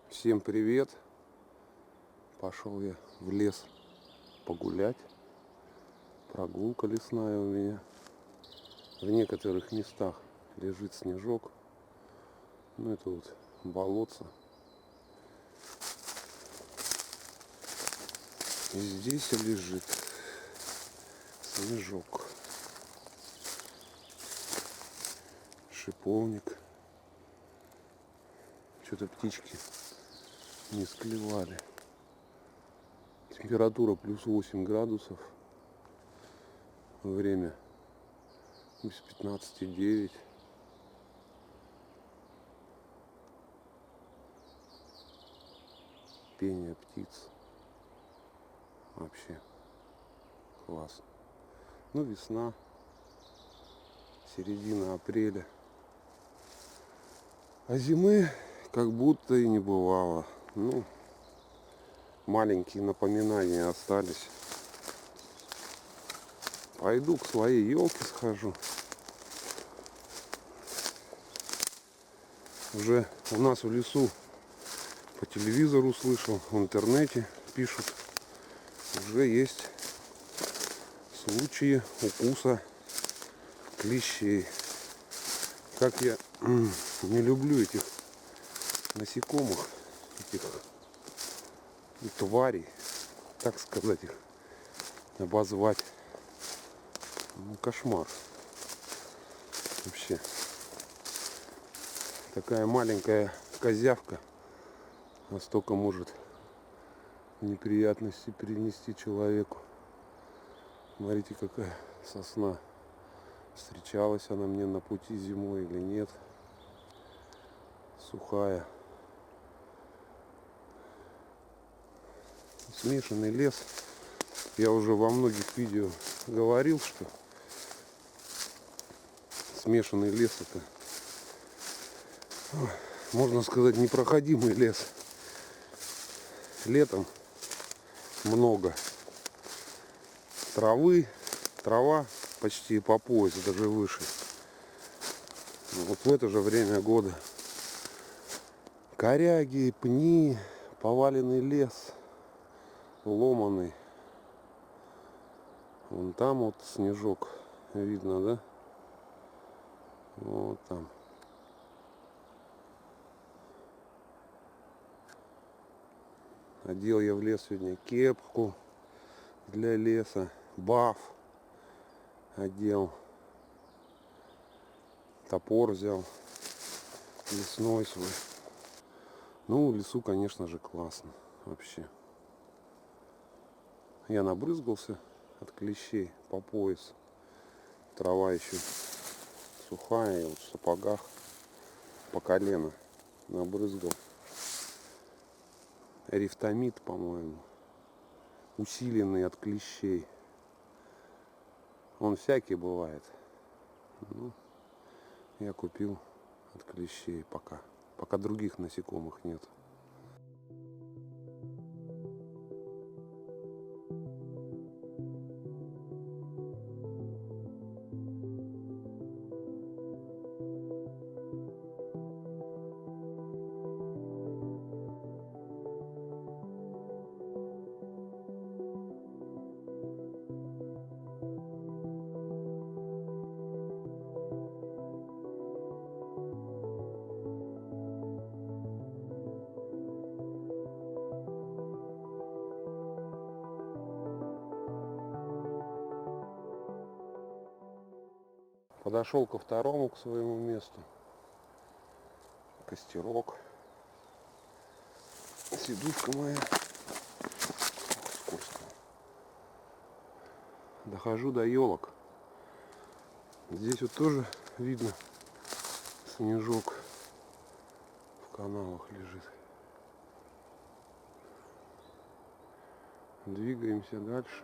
Всем привет! Пошел я в лес погулять. Прогулка лесная у меня. В некоторых местах лежит снежок. Ну это вот болотце. И здесь лежит снежок. Шиповник. Что-то птички не склевали. Температура плюс 8 градусов. Время без 15:09. Пение птиц. Вообще классно. Ну, весна. Середина апреля. А зимы как будто и не бывало. Ну, маленькие напоминания остались. Пойду к своей елке схожу. Уже у нас в лесу по телевизору слышал, в интернете пишут, уже есть случаи укуса клещей. Как я не люблю этих насекомых, этих тварей, так сказать, их обозвать. Ну, кошмар. Вообще. Такая маленькая козявка, а столько может неприятностей принести человеку. Смотрите, какая сосна. Встречалась она мне на пути зимой или нет. Сухая. Смешанный лес. Я уже во многих видео говорил, что смешанный лес — это, можно сказать, непроходимый лес. Летом много травы, трава почти по пояс, даже выше. Вот в это же время года коряги, пни, поваленный лес, ломаный. Вон там вот снежок видно, да? Вот там. Одел я в лес сегодня кепку для леса, баф одел, топор взял лесной свой. Ну, в лесу, конечно же, классно вообще. Я набрызгался от клещей по пояс. Трава еще сухая, и вот в сапогах по колено набрызгал. Рифтамид, по-моему, усиленный от клещей. Он всякий бывает. Ну, я купил от клещей пока других насекомых нет. Подошел ко второму, к своему месту. Костерок. Сидушка моя. Скользко. Дохожу до елок. Здесь вот тоже видно снежок в канавах лежит. Двигаемся дальше.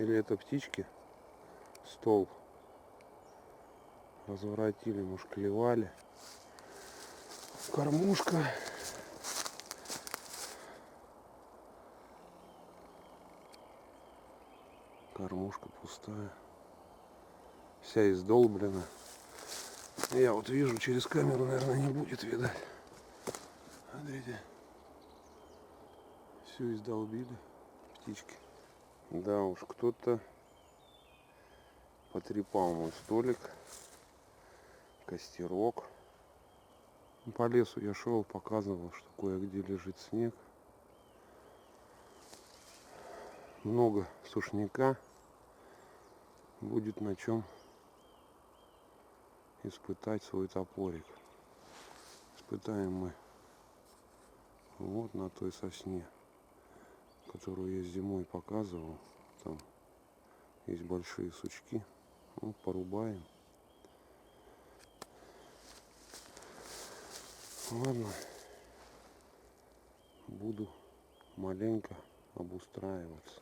Или это птички? Столб. Разворотили, мушклевали. Кормушка. Кормушка пустая. Вся издолблена. Я вот вижу, через камеру, наверное, не будет видать. Смотрите. Все издолбили птички. Да уж, кто-то потрепал мой столик. Костерок. По лесу я шел, показывал, что кое-где лежит снег. Много сушняка. Будет на чем испытать свой топорик. Испытаем мы вот на той сосне, которую я зимой показывал. Там есть большие сучки. Вот порубаем. Ладно, буду маленько обустраиваться.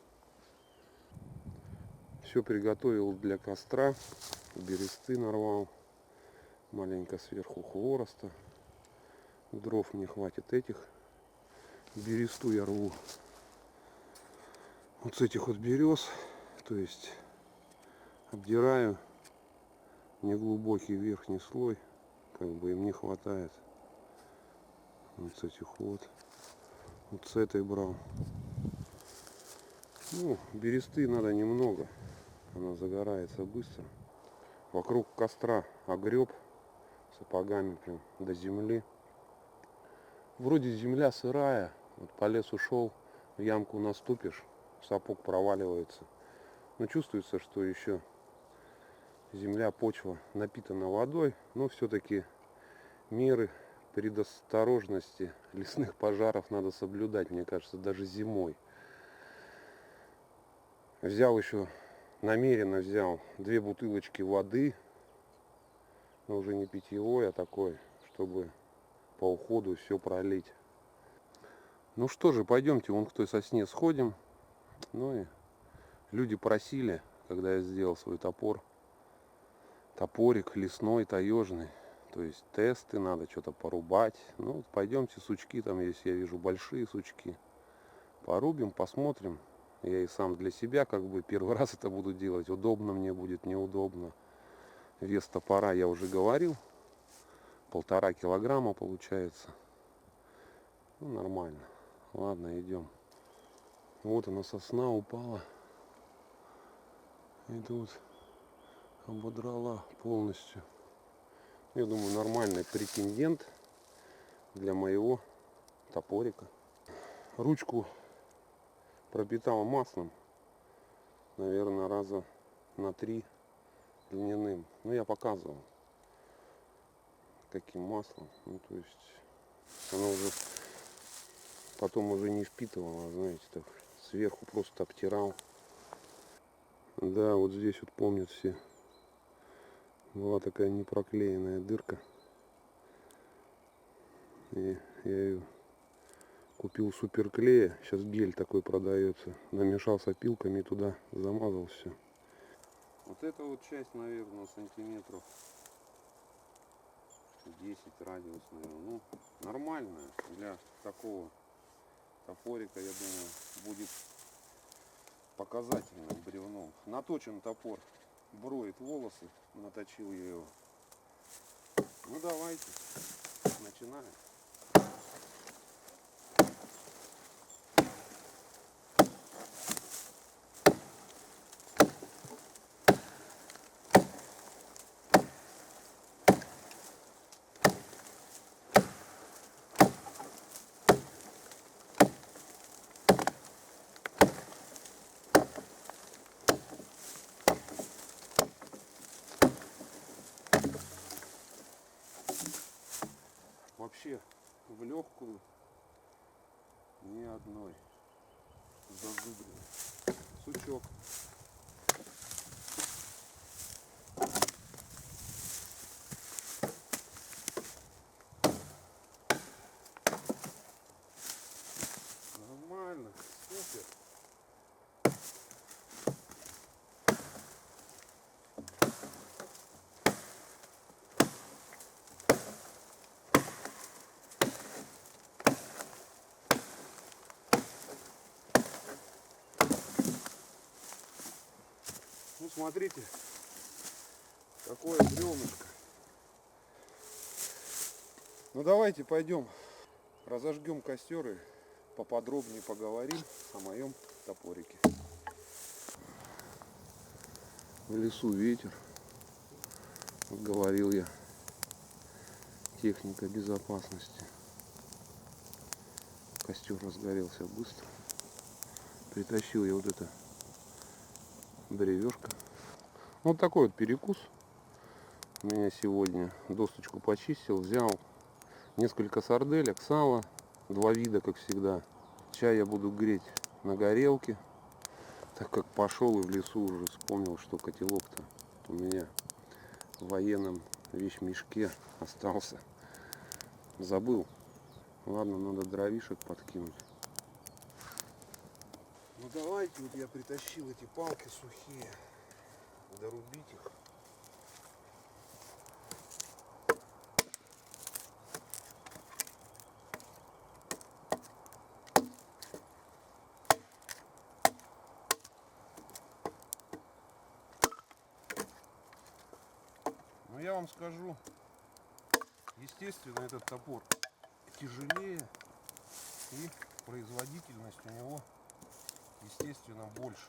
Все приготовил для костра. Бересты нарвал. Маленько сверху хвороста. Дров мне хватит этих. Бересту я рву вот с этих вот берез. То есть обдираю неглубокий верхний слой. Как бы им не хватает. Вот с этих вот. Вот с этой брал. Ну, бересты надо немного. Она загорается быстро. Вокруг костра огреб сапогами прям до земли. Вроде земля сырая. Вот по лесу шел, в ямку наступишь, сапог проваливается. Но чувствуется, что еще земля, почва напитана водой. Но все-таки меры предосторожности лесных пожаров надо соблюдать, мне кажется, даже зимой. Взял еще, намеренно взял 2 бутылочки воды, но уже не питьевой, а такой, чтобы по уходу все пролить. Ну что же, пойдемте вон к той сосне сходим. Ну и люди просили, когда я сделал свой топорик лесной, таежный. То есть тесты, надо что-то порубать. Ну, вот пойдемте, сучки там есть, я вижу большие сучки. Порубим, посмотрим. Я и сам для себя как бы первый раз это буду делать. Удобно мне будет, неудобно. Вес топора я уже говорил. 1,5 килограмма получается. Ну, нормально. Ладно, идем. Вот она, сосна упала. И тут ободрала полностью. Я думаю, нормальный претендент для моего топорика. Ручку пропитал маслом, наверное, раза на 3 льняным. Но я показывал, каким маслом. Ну, то есть оно уже потом уже не впитывало, знаете, так сверху просто обтирал. Да, вот здесь вот помнят все. Была такая непроклеенная дырка. И я ее купил суперклея. Сейчас гель такой продается. Намешал с опилками и туда замазал все. Вот эта вот часть, наверное, сантиметров 10 радиус, наверное. Ну, нормальная для такого топорика, я думаю, будет показательным бревном. Наточен топор, броет волосы, наточил я его. Ну давайте, начинаем. Вообще в легкую ни одной зазубрины. Сучок. Нормально, супер. смотрите, какое бревнышко. Ну давайте пойдем, разожгем костер и поподробнее поговорим о моем топорике. В лесу ветер, вот говорил я, техника безопасности. Костер разгорелся быстро. Притащил я вот это бревешко. Вот такой вот перекус у меня сегодня. Досточку почистил, взял несколько сарделек, сало, два вида, как всегда. Чай я буду греть на горелке, так как пошел и в лесу уже вспомнил, что котелок-то у меня в военном вещмешке остался. Забыл. Ладно, надо дровишек подкинуть. Ну давайте, вот я притащил эти палки сухие, дорубить их. Но я вам скажу, естественно, этот топор тяжелее и производительность у него, естественно, больше.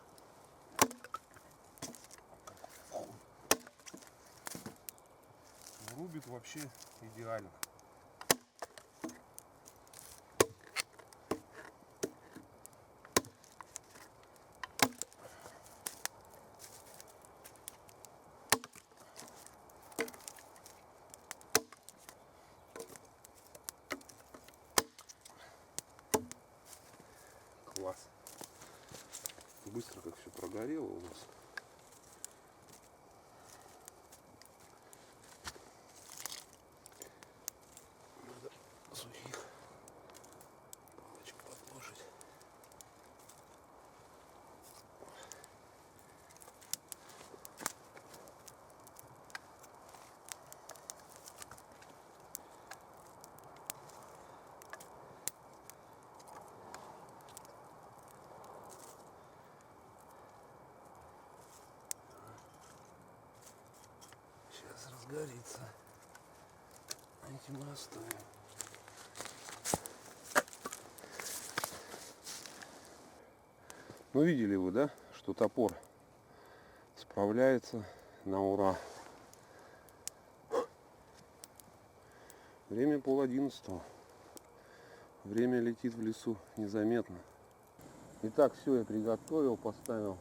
Рубит вообще идеально. Класс. Быстро как все прогорело у нас. Надо сухих палочек подложить. Сейчас разгорится. Эти мы оставим. Ну видели вы, да, что топор справляется на ура. Время 10:30. Время летит в лесу незаметно. Итак, все я приготовил, поставил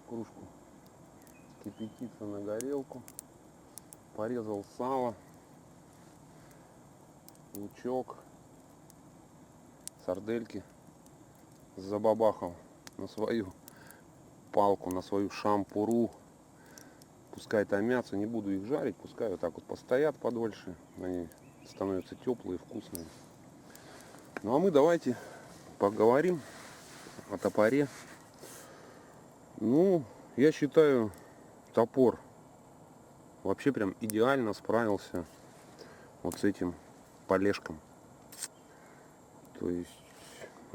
кружку кипятиться на горелку, порезал сало, лучок, сардельки, забабахал на свою палку, на свою шампуру. Пускай томятся, не буду их жарить, пускай вот так вот постоят подольше, они становятся теплые, вкусные. Ну а мы давайте поговорим о топоре. Ну, я считаю, топор вообще прям идеально справился вот с этим полежком. То есть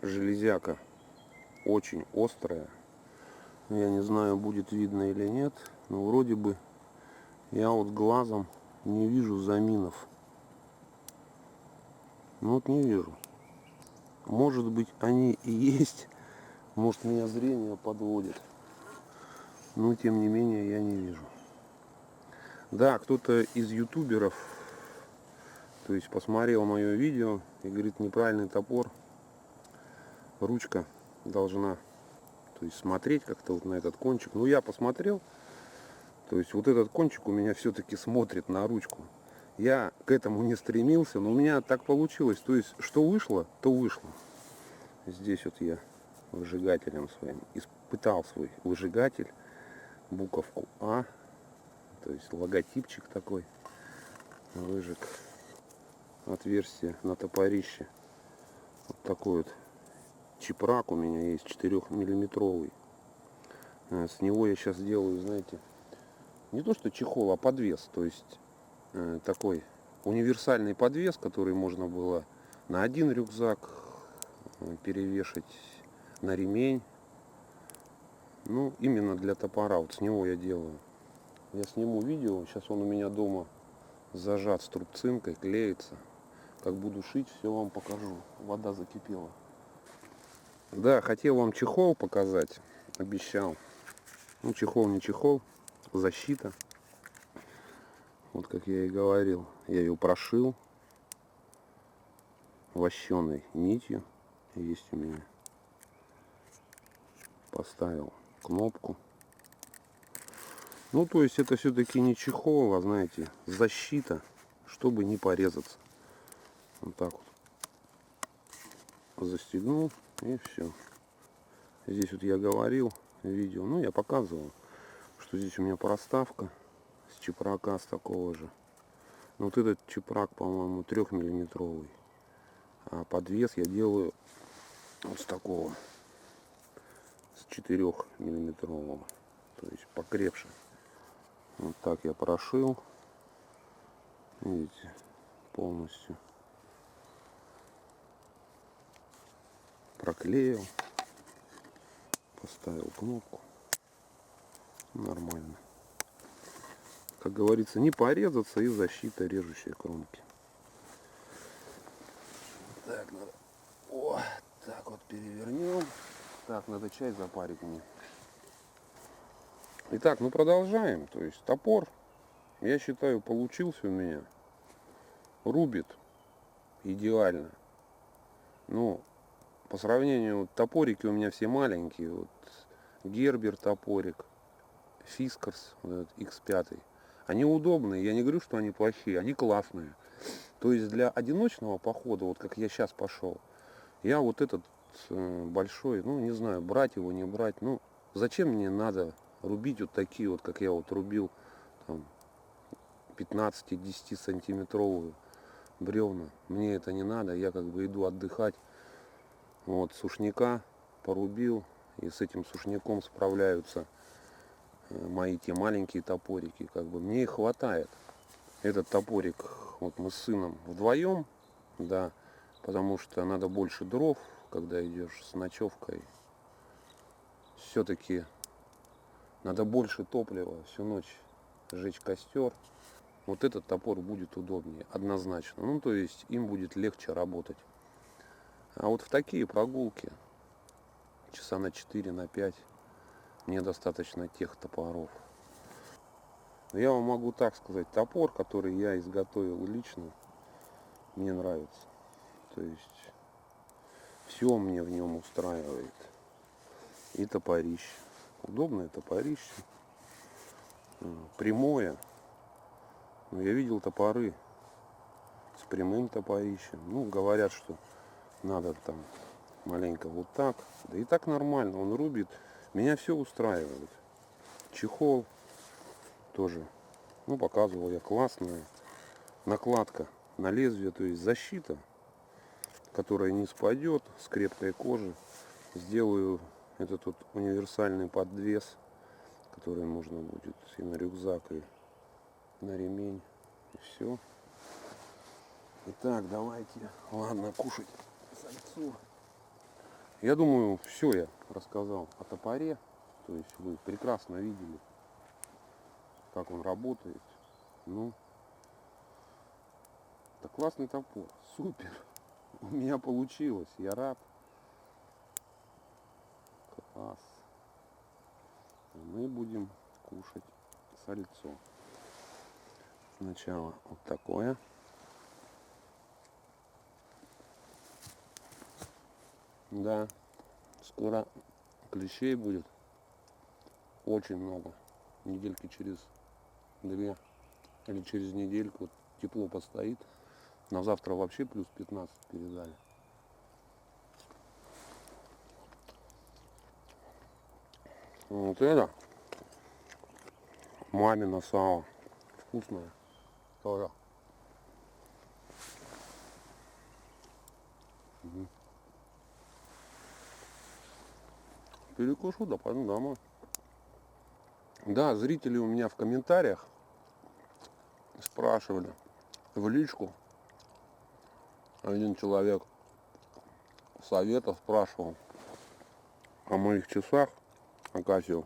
железяка очень острая. Я не знаю, будет видно или нет, но вроде бы я вот глазом не вижу заминов. Ну вот не вижу. Может быть, они и есть, может, меня зрение подводит, но тем не менее я не вижу. Да, кто-то из ютуберов, то есть посмотрел мое видео и говорит, неправильный топор, ручка должна, то есть смотреть как-то вот на этот кончик. Ну я посмотрел, то есть вот этот кончик у меня все-таки смотрит на ручку. Я к этому не стремился, но у меня так получилось. То есть что вышло, то вышло. Здесь вот я выжигателем своим испытал свой выжигатель, буковку А, то есть логотипчик такой, выжег отверстие на топорище. Вот такой вот чипрак у меня есть, 4-миллиметровый. С него я сейчас делаю, знаете, не то что чехол, а подвес, то есть такой универсальный подвес, который можно было на один рюкзак перевешать, на ремень, Ну, именно для топора. Вот с него я делаю. Я сниму видео. Сейчас он у меня дома зажат струбцинкой, клеится. Как буду шить, все вам покажу. Вода закипела. Да, хотел вам чехол показать. Обещал. Ну, чехол не чехол. Защита. Вот как я и говорил. Я ее прошил. Вощеной нитью. Есть у меня. Поставил кнопку. Ну, то есть это все-таки не чехол, а, знаете, защита, чтобы не порезаться. Вот так вот. Застегнул и все. Здесь вот я говорил в видео, ну, я показывал, что здесь у меня проставка с чепрака, с такого же. Но вот этот чепрак, по-моему, 3-миллиметровый. А подвес я делаю вот с такого, с 4-миллиметрового. То есть покрепше. Вот так я прошил. Видите, полностью проклеил. Поставил кнопку. Нормально. Как говорится, не порезаться и защита режущей кромки. Так, надо. О, так вот перевернем. Так, надо чай запарить мне. Итак, ну продолжаем. То есть топор, я считаю, получился у меня. Рубит идеально. Ну, по сравнению, вот, топорики у меня все маленькие. Вот Гербер топорик, Фискарс, вот этот X5. Они удобные, я не говорю, что они плохие, они классные. То есть для одиночного похода, вот как я сейчас пошел, я вот этот большой, ну не знаю, брать его, не брать, ну зачем мне надо рубить вот такие вот, как я вот рубил, там, 15-10 сантиметровую бревна. Мне это не надо, я как бы иду отдыхать. Вот сушняка порубил, и с этим сушняком справляются мои те маленькие топорики, как бы мне их хватает. Этот топорик вот мы с сыном вдвоем, да, потому что надо больше дров, когда идешь с ночевкой. Все-таки надо больше топлива всю ночь жечь костер. Вот этот топор будет удобнее, однозначно. Ну, то есть им будет легче работать. А вот в такие прогулки, часа на 4, на 5, мне достаточно тех топоров. Я вам могу так сказать, топор, который я изготовил лично, мне нравится. То есть все мне в нем устраивает. И топорище. Удобное топорище. Прямое. Но я видел топоры с прямым топорищем. Ну, говорят, что надо там маленько вот так. Да и так нормально, он рубит. Меня все устраивает. Чехол тоже, ну, показывал я, классная. Накладка на лезвие, то есть защита, которая не спадет, с крепкой кожи. Сделаю этот вот универсальный подвес, который можно будет и на рюкзак, и на ремень. И все. Итак, давайте, ладно, кушать сальцу. Я думаю, все я рассказал о топоре. То есть вы прекрасно видели, как он работает. Ну, это классный топор. Супер. У меня получилось. Я рад. Класс. Мы будем кушать сальцо. Сначала вот такое. Да, скоро клещей будет очень много. Недельки через 2 или через недельку вот тепло постоит. На завтра вообще плюс 15 передали. Вот это мамино сало. Вкусное. Тоже. Угу. Перекушу, да пойду домой. Да, зрители у меня в комментариях спрашивали в личку. Один человек совета спрашивал о моих часах Акасио.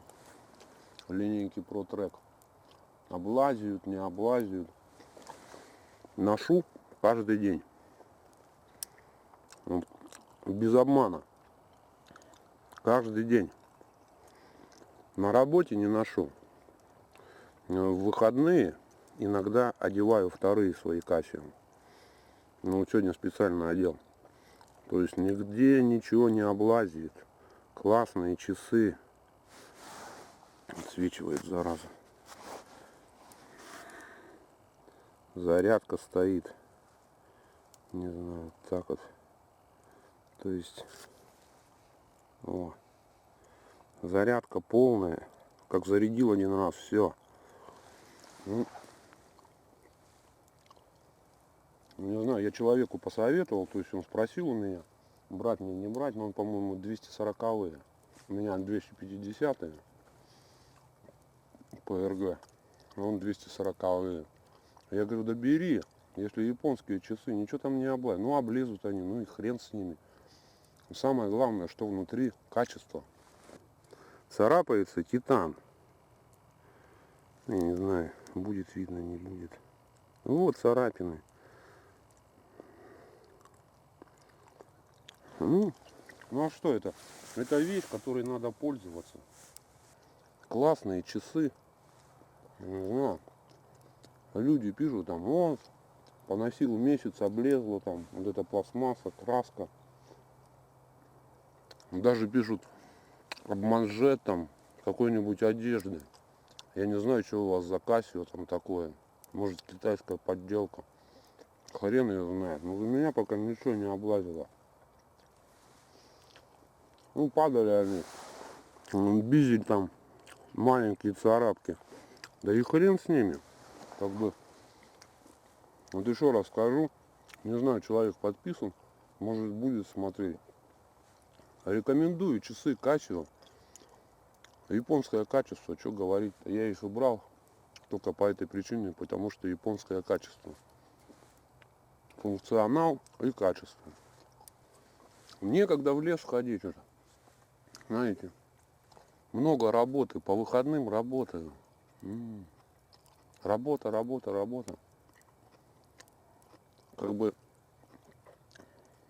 линейки ProTrack. Облазят, не облазят. Ношу каждый день. Без обмана. Каждый день. На работе не ношу. В выходные иногда одеваю вторые свои Casio. Ну вот сегодня специально одел. То есть нигде ничего не облазит. Классные часы. Отсвечивает, зараза. Зарядка стоит. Не знаю, так вот. То есть... О. Зарядка полная. Как зарядил один раз, все. Ну, не знаю, я человеку посоветовал, то есть он спросил у меня, брать мне, не брать, но он, по-моему, 240-е. У меня 250-е ПРГ, а он 240-е. Я говорю, да бери, если японские часы, ничего там не облазят. Ну, облезут они, ну и хрен с ними. Самое главное, что внутри качество. Царапается титан. Я не знаю, будет видно, не будет. Вот царапины. Ну а что это? Это вещь, которой надо пользоваться. Классные часы. Не знаю. Люди пишут там, вот, поносил месяц, облезло там, вот эта пластмасса, краска. Даже пишут об манжет там какой-нибудь одежды. Я не знаю, что у вас за Casio там такое. Может, китайская подделка. Хрен ее знает. Но за меня пока ничего не облазило. Ну, падали они. Бизель там, маленькие царапки. Да и хрен с ними. Как бы, вот еще раз скажу. Не знаю, человек подписан. Может, будет смотреть. Рекомендую часы Casio. Японское качество, что говорить-то. Я их убрал только по этой причине, потому что японское качество. Функционал и качество. Некогда в лес ходить уже. Знаете, много работы, по выходным работаю. Работа, работа, работа. Как бы,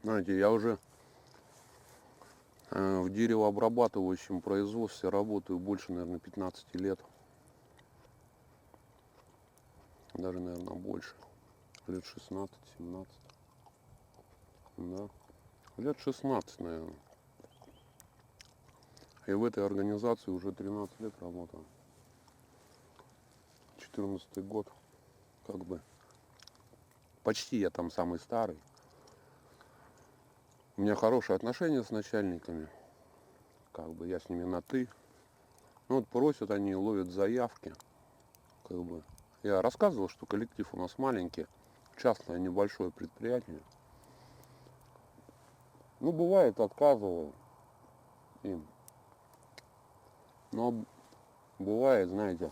знаете, я уже в деревообрабатывающем производстве работаю больше, наверное, 15 лет. Даже, наверное, больше. Лет 16-17. Да. Лет 16, наверное. И в этой организации уже 13 лет работаю. 14 год. Как бы. Почти я там самый старый. У меня хорошие отношения с начальниками. Как бы я с ними на ты. Ну вот просят они, ловят заявки. Как бы. Я рассказывал, что коллектив у нас маленький. Частное небольшое предприятие. Ну, бывает, отказываю им. Но бывает, знаете,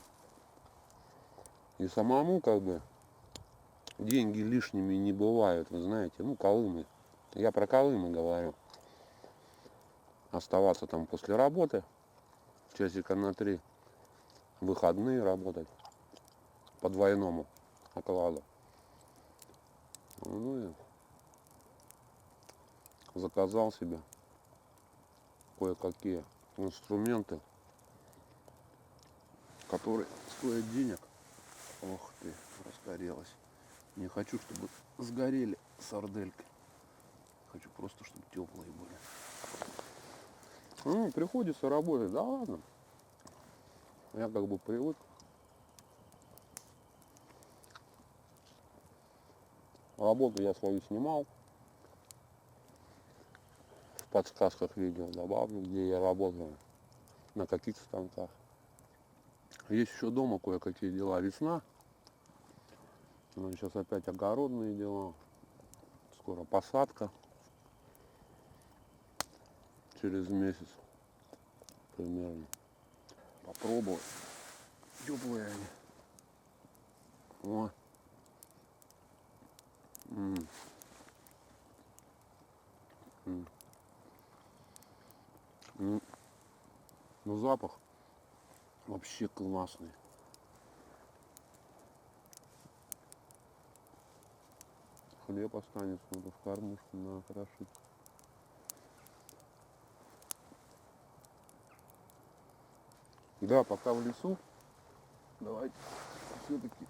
и самому как бы деньги лишними не бывают, вы знаете. Ну, Колымы. Я про Колымы говорю. Оставаться там после работы, часика на 3, выходные работать по двойному окладу. Ну и заказал себе кое-какие инструменты, которые стоят денег. Ох ты, разгорелась. Не хочу, чтобы сгорели сардельки. Хочу просто, чтобы теплые были. Ну, приходится работать, да ладно. Я как бы привык. Работу я свою снимал. В подсказках видео добавлю, где я работаю. На каких станках. Есть еще дома кое-какие дела. Весна. Ну, сейчас опять огородные дела. Скоро посадка. Через месяц примерно. Попробую. Теплые они. О. Ну, запах Вообще классный. Хлеб останется, надо в кормушку накрошить. Да, пока в лесу, давайте все-таки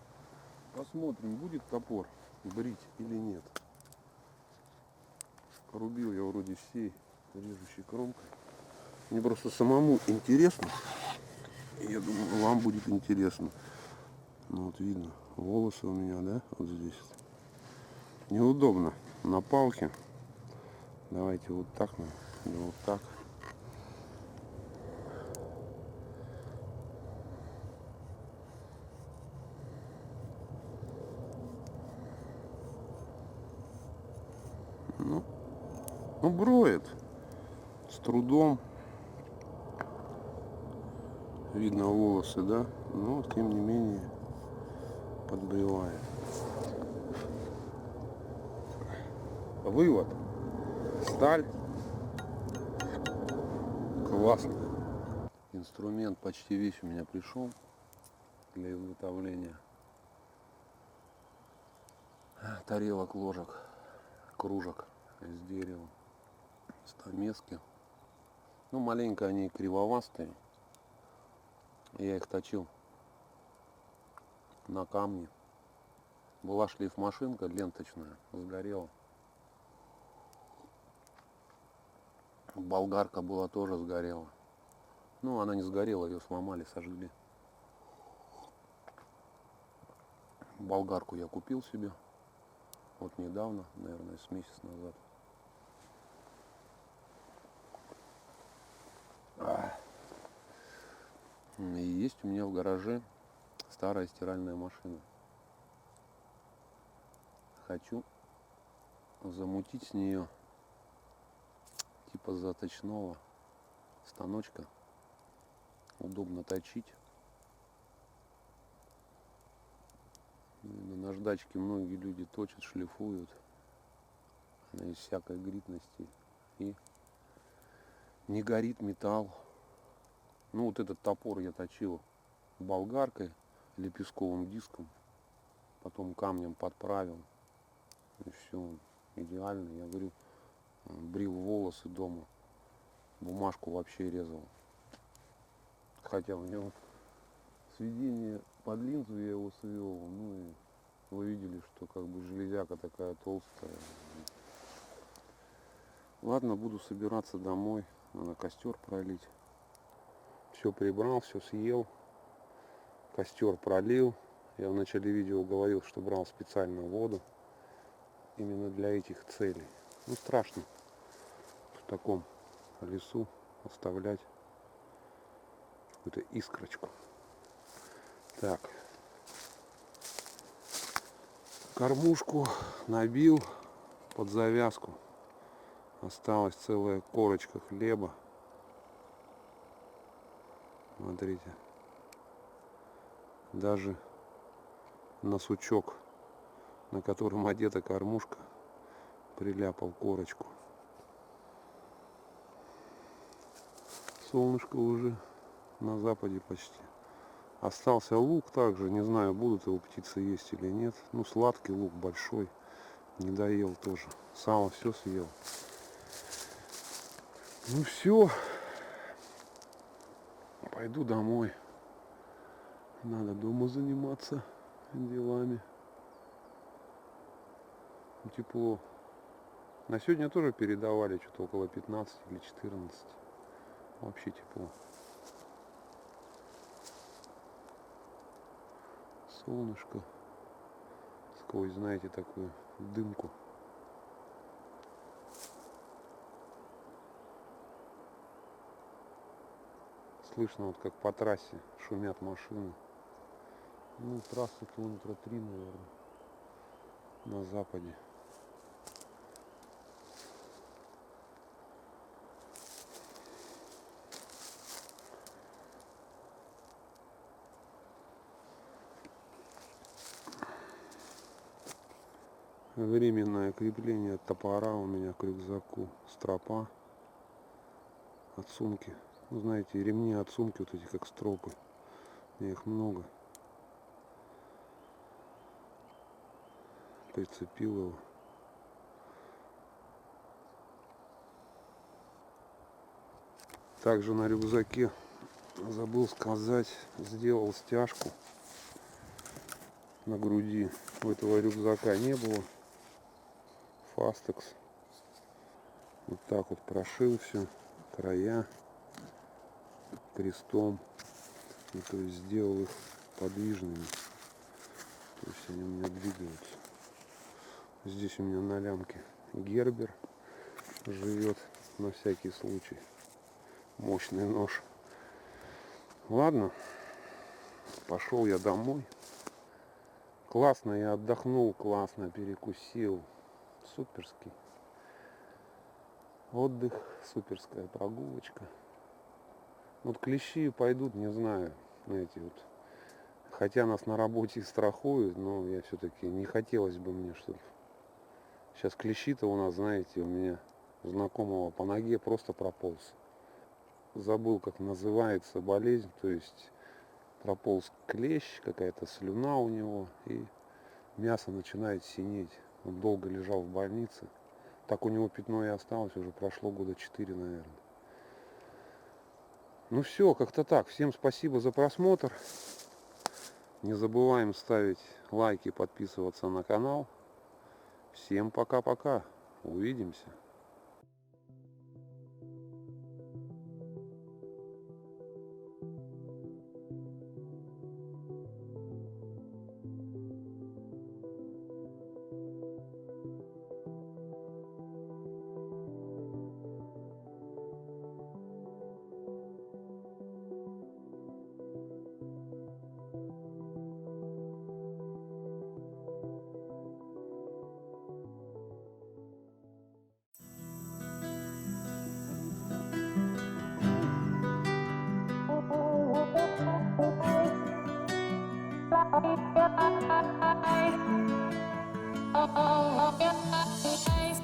посмотрим, будет топор брить или нет. Порубил я вроде всей режущей кромкой. Мне просто самому интересно. И я думаю, вам будет интересно. Ну вот видно, волосы у меня, да, вот здесь. Неудобно на палке. Давайте вот так, или вот так. Ну, броет. С трудом. Видно волосы, да? Но, тем не менее, подбривает. Вывод. Сталь. Классно. Инструмент почти весь у меня пришел для изготовления тарелок, ложек, кружек из дерева. Стамески. Ну, маленько они кривовастые. Я их точил на камне. Была шлейфмашинка ленточная, сгорела. Болгарка была, тоже сгорела. Ну, она не сгорела, ее сломали, сожгли. Болгарку я купил себе. Вот недавно, наверное, с месяц назад. И есть у меня в гараже старая стиральная машина. Хочу замутить с нее типа заточного станочка. Удобно точить. На наждачке многие люди точат, шлифуют. Она из всякой гритности. И не горит металл. Ну вот этот топор я точил болгаркой, лепестковым диском. Потом камнем подправил. И все идеально. Я говорю, брил волосы дома. Бумажку вообще резал. Хотя у него сведение под линзу я его свел. Ну и вы видели, что как бы железяка такая толстая. Ладно, буду собираться домой. Надо костер пролить. Все прибрал, все съел. Костер пролил. Я в начале видео говорил, что брал специально воду. Именно для этих целей. Ну, страшно в таком лесу оставлять какую-то искрочку. Так. Кормушку набил под завязку. Осталась целая корочка хлеба. Смотрите. Даже на сучок, на котором одета кормушка, приляпал корочку. Солнышко уже на западе почти. Остался лук также. Не знаю, будут его птицы есть или нет. Ну, сладкий лук большой. Не доел тоже. Сало все съел. Ну все. Пойду домой. Надо дома заниматься делами. Тепло. На сегодня тоже передавали что-то около 15 или 14. Вообще тепло. Солнышко. Сквозь, знаете, такую дымку. Слышно, вот как по трассе шумят машины. Ну, трасса километра 3, наверное, на западе. Временное крепление топора у меня к рюкзаку. Стропа от сумки. Ну, знаете, ремни от сумки вот эти как стропы. Их много. Прицепил его. Также на рюкзаке, забыл сказать, сделал стяжку на груди. У этого рюкзака не было. Фастекс. Вот так вот прошил все, края крестом. И, то есть сделал их подвижными. То есть они у меня двигаются. Здесь у меня на лямке Гербер живет на всякий случай. Мощный нож. Ладно, пошел я домой. Классно я отдохнул, классно перекусил. Суперский отдых, суперская прогулочка. Вот клещи пойдут, не знаю, знаете, вот. Хотя нас на работе страхуют, но я все-таки не хотелось бы мне, чтобы сейчас клещи-то у нас, знаете, у меня знакомого по ноге просто прополз. Забыл, как называется болезнь, то есть прополз клещ, какая-то слюна у него, и мясо начинает синеть. Он долго лежал в больнице. Так у него пятно и осталось, уже прошло года 4, наверное. Ну все, как-то так. Всем спасибо за просмотр. Не забываем ставить лайки, подписываться на канал. Всем пока-пока. Увидимся. Oh,